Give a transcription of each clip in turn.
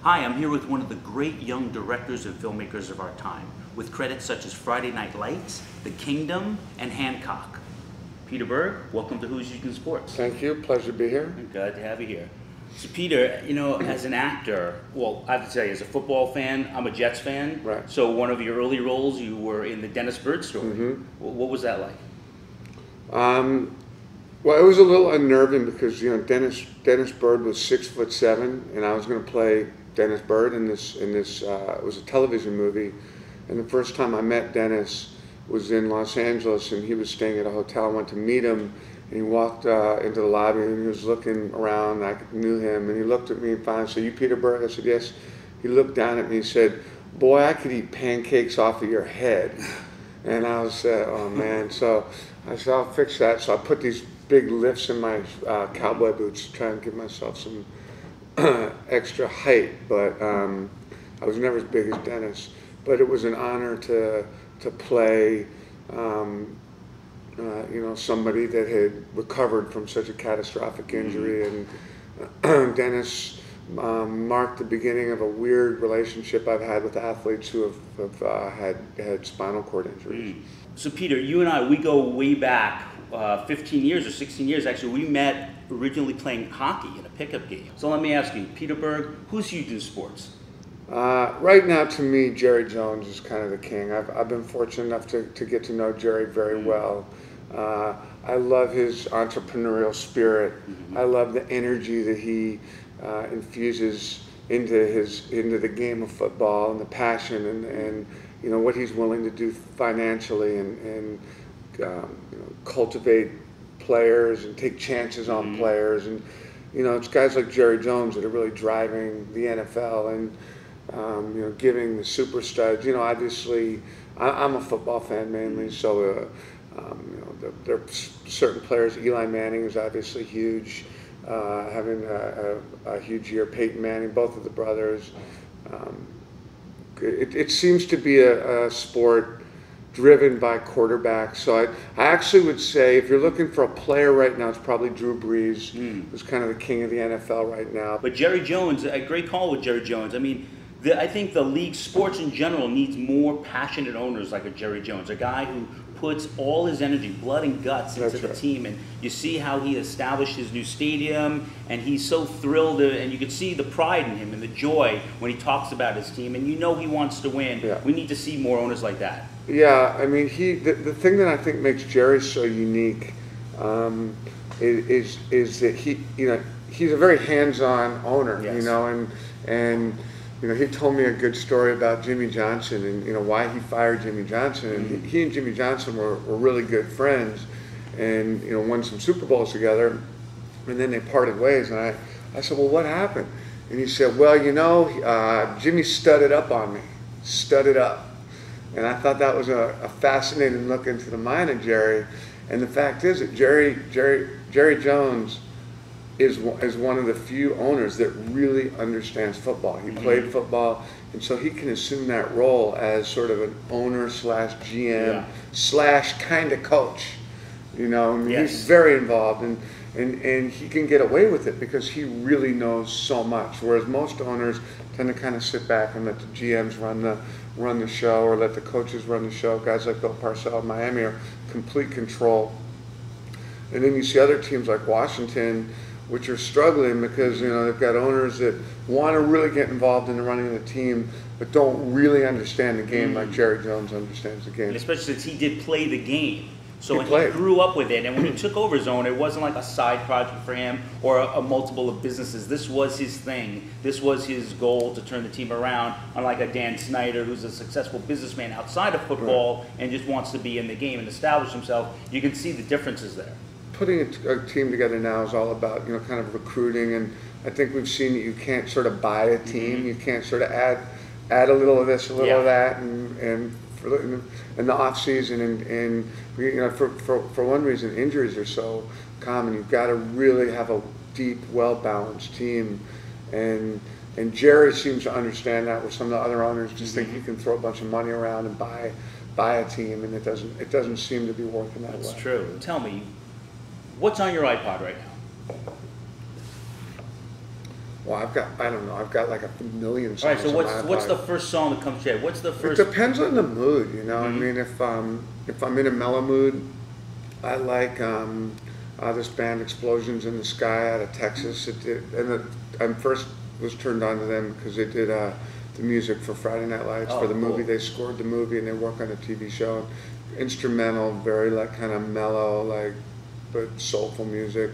Hi, I'm here with one of the great young directors and filmmakers of our time, with credits such as Friday Night Lights, The Kingdom, and Hancock. Peter Berg, welcome to Who's Using Sports. Thank you, pleasure to be here. I'm glad to have you here. So Peter, you know, as an actor, well, I have to tell you, as a football fan, I'm a Jets fan. Right. So one of your early roles, you were in the Dennis Bird story. Mm-hmm. What was that like? Well, it was a little unnerving because Dennis Bird was 6'7", and I was going to play Dennis Bird in this. It was a television movie, and the first time I met Dennis was in Los Angeles, and he was staying at a hotel. I went to meet him, and he walked into the lobby, and he was looking around. I knew him, and he looked at me and finally said, "You Peter Berg?" I said, "Yes." He looked down at me and said, "Boy, I could eat pancakes off of your head." And I was, oh man. So I said, "I'll fix that." So I put these big lifts in my cowboy boots to try and give myself some extra height. But I was never as big as Dennis. But it was an honor to play, somebody that had recovered from such a catastrophic injury. And Dennis marked the beginning of a weird relationship I've had with athletes who have had spinal cord injuries. So Peter, you and I, we go way back 15 years or 16 years. Actually, we met originally playing hockey in a pickup game. So let me ask you, Peter Berg, who's huge in sports? Right now, to me, Jerry Jones is kind of the king. I've been fortunate enough to get to know Jerry very well. I love his entrepreneurial spirit. I love the energy that he infuses into the game of football, and the passion and what he's willing to do financially and cultivate players and take chances on players. And it's guys like Jerry Jones that are really driving the NFL and giving the super studs. Obviously I'm a football fan mainly, so there are certain players. Eli Manning is obviously huge, having a huge year. Peyton Manning, both of the brothers. It seems to be a sport driven by quarterbacks. So I actually would say, if you're looking for a player right now, it's probably Drew Brees, who's kind of the king of the NFL right now. But Jerry Jones, a great call with Jerry Jones. I mean, I think the league, sports in general, needs more passionate owners like a Jerry Jones, a guy who puts all his energy, blood and guts into the team. And you see how he established his new stadium, and he's so thrilled, and you can see the pride in him and the joy when he talks about his team, and he wants to win. Yeah. We need to see more owners like that. Yeah, I mean, the thing that I think makes Jerry so unique is that he's a very hands-on owner. Yes. And he told me a good story about Jimmy Johnson and why he fired Jimmy Johnson. And he and Jimmy Johnson were really good friends, and won some Super Bowls together. And then they parted ways. And I said, "Well, what happened?" And he said, "Well, Jimmy studded up on me, studded up." And I thought that was a fascinating look into the mind of Jerry. And the fact is that Jerry Jones is one of the few owners that really understands football. He played football, and so he can assume that role as sort of an owner slash GM slash kind of coach. Yes. He's very involved, and he can get away with it because he really knows so much. Whereas most owners tend to kind of sit back and let the GMs run the show, or let the coaches run the show. Guys like Bill Parcells in Miami are complete control. And then you see other teams like Washington, which are struggling because they've got owners that want to really get involved in the running of the team, but don't really understand the game like Jerry Jones understands the game. And especially since he did play the game. So he grew up with it, and when he took over his own, it wasn't like a side project for him or a multiple of businesses. This was his thing. This was his goal to turn the team around, unlike a Dan Snyder, who's a successful businessman outside of football and just wants to be in the game and establish himself. You can see the differences there. Putting a team together now is all about kind of recruiting, and I think we've seen that you can't sort of buy a team. You can't sort of add a little of this, a little of that, and in the off season, and for one reason, injuries are so common. You've got to really have a deep, well balanced team, and Jerry seems to understand that. Where some of the other owners just think you can throw a bunch of money around and buy a team, and it doesn't seem to be working that way. That's true. Tell me, what's on your iPod right now? Well, I don't know, I've got like a million songs. All right, so on my what's the iPod. first song that comes to your head? What's the It first? depends on the mood, you know. I mean, if I'm in a mellow mood, I like this band Explosions in the Sky out of Texas. I first was turned on to them because they did the music for Friday Night Lights for the movie. They scored the movie and they work on a TV show. Instrumental, very like kind of mellow, like but soulful music.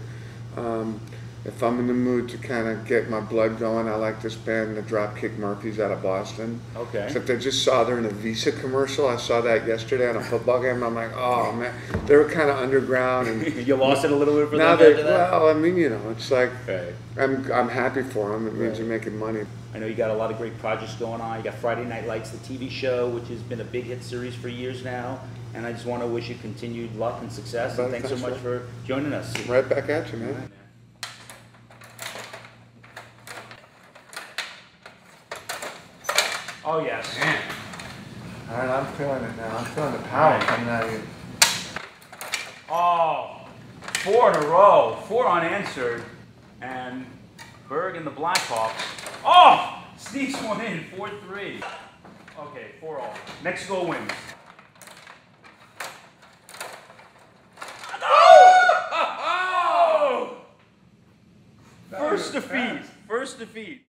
If I'm in the mood to kind of get my blood going, I like this band, the Dropkick Murphys out of Boston. Okay. Except I just saw they're in a Visa commercial. I saw that yesterday on a football game. I'm like, oh man, they were kind of underground. And you lost it a little bit for now them after that? well, I mean, you know, it's like Right. I'm happy for them. It means Right. you're making money. I know you got a lot of great projects going on. You got Friday Night Lights, the TV show, which has been a big hit series for years now. And I just want to wish you continued luck and success. And thanks so much for joining us. Right back at you, man. Oh, yes. Man. All right, I'm feeling it now. I'm feeling the power coming out of you. Oh, 4 in a row, 4 unanswered, and Berg and the Blackhawks. Oh, sneaks one in, 4-3. Okay, 4-all. Mexico wins. No! First defeat.